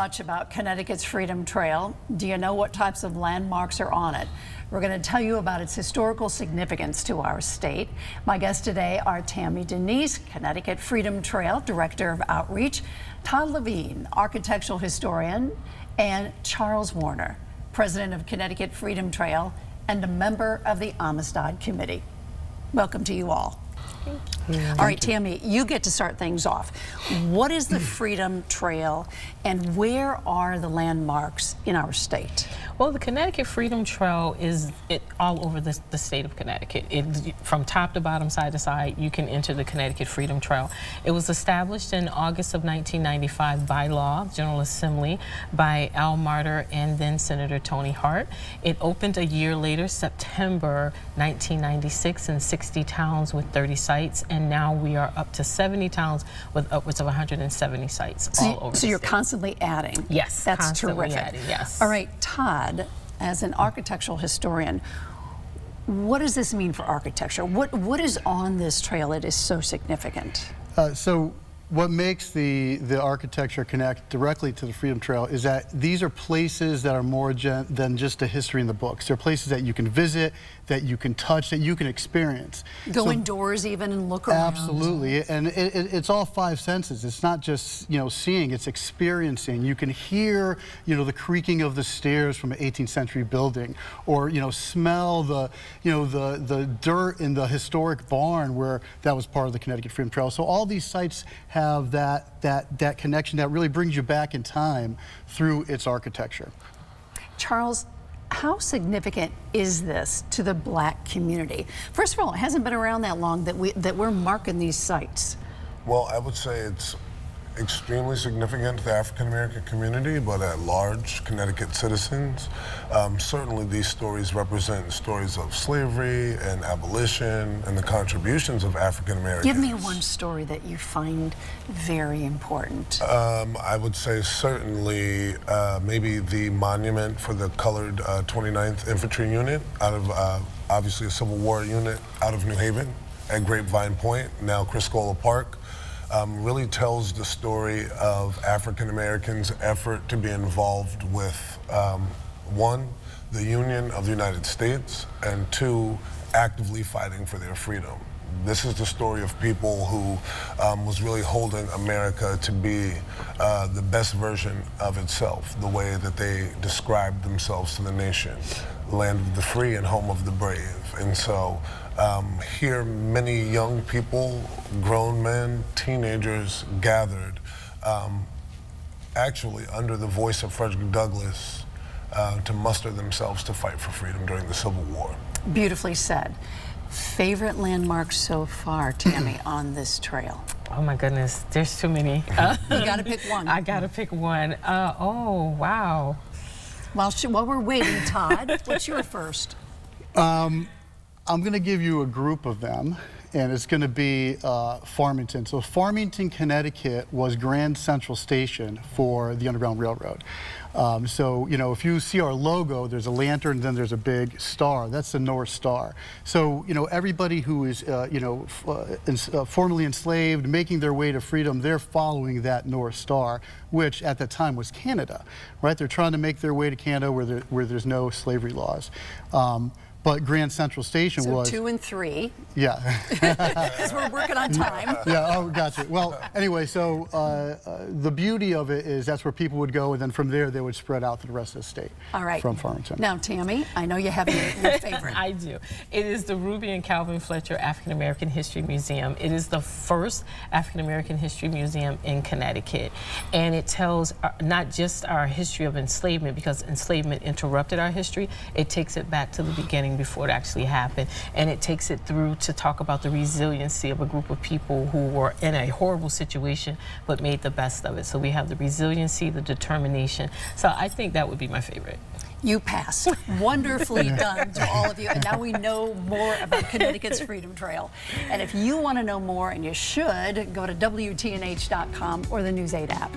much about Connecticut's Freedom Trail. Do you know what types of landmarks are on it? We're going to tell you about its historical significance to our state. My guests today are Tammy Denise, Connecticut Freedom Trail Director of Outreach, Todd Levine, architectural historian, and Charles Warner, President of Connecticut Freedom Trail and a member of the Amistad Committee. Welcome to you all. All right, Tammy, you get to start things off. What is the Freedom Trail and where are the landmarks in our state? Well, the Connecticut Freedom Trail is all over the state of Connecticut. From top to bottom, side to side, you can enter the Connecticut Freedom Trail. It was established in August of 1995 by law, General Assembly, by Al Marter and then Senator Tony Hart. It opened a year later, September 1996, in 60 towns with 30 sites, and now we are up to 70 towns with upwards of 170 sites all over the state. So you're constantly adding? Yes, that's constantly terrific. adding, yes. All right, Todd, as an architectural historian, what does this mean for architecture? What is on this trail that is so significant? So what makes the architecture connect directly to the Freedom Trail is that these are places that are more than just a history in the books. They're places that you can visit, that you can touch, that you can experience. Go indoors even and look around. Absolutely, and it's all five senses. It's not just, seeing, it's experiencing. You can hear, the creaking of the stairs from an 18th century building, or, smell the dirt in the historic barn where that was part of the Connecticut Freedom Trail. So all these sites have that connection that really brings you back in time through its architecture. Charles, how significant is this to the Black community? First of all, it hasn't been around that long that we're marking these sites. Well, I would say it's extremely significant to the African American community, but at large, Connecticut citizens. Certainly these stories represent stories of slavery and abolition and the contributions of African Americans. Give me one story that you find very important. I would say certainly maybe the monument for the colored 29th Infantry Unit, out of obviously a Civil War unit out of New Haven at Grapevine Point, now Criscola Park. Really tells the story of African Americans' effort to be involved with, one, the Union of the United States, and two, actively fighting for their freedom. This is the story of people who was really holding America to be the best version of itself, the way that they described themselves to the nation, land of the free and home of the brave. And so here many young people, grown men, teenagers gathered actually under the voice of Frederick Douglass to muster themselves to fight for freedom during the Civil War. Beautifully said. Favorite landmarks so far, Tammy, on this trail? Oh my goodness, there's too many. You gotta pick one. I gotta pick one. Oh, wow. While we're waiting, Todd, what's your first? I'm going to give you a group of them, and it's going to be Farmington. So Farmington, Connecticut was Grand Central Station for the Underground Railroad. So, if you see our logo, there's a lantern, and then there's a big star. That's the North Star. So, everybody who is, formerly enslaved, making their way to freedom, they're following that North Star, which at the time was Canada, right? They're trying to make their way to Canada where there's no slavery laws. But Grand Central Station was... 2 and 3. Yeah. Because we're working on time. Yeah, oh, gotcha. Well, anyway, so the beauty of it is that's where people would go, and then from there they would spread out to the rest of the state. All right. From Farmington. Now, Tammy, I know you have your favorite. I do. It is the Ruby and Calvin Fletcher African American History Museum. It is the first African American history museum in Connecticut. And it tells not just our history of enslavement, because enslavement interrupted our history, it takes it back to the beginning before it actually happened, and it takes it through to talk about the resiliency of a group of people who were in a horrible situation but made the best of it. So we have the resiliency, the determination. So I think that would be my favorite. You pass. Wonderfully done to all of you. And now we know more about Connecticut's Freedom Trail. And if you want to know more, and you should, go to WTNH.com or the News 8 app.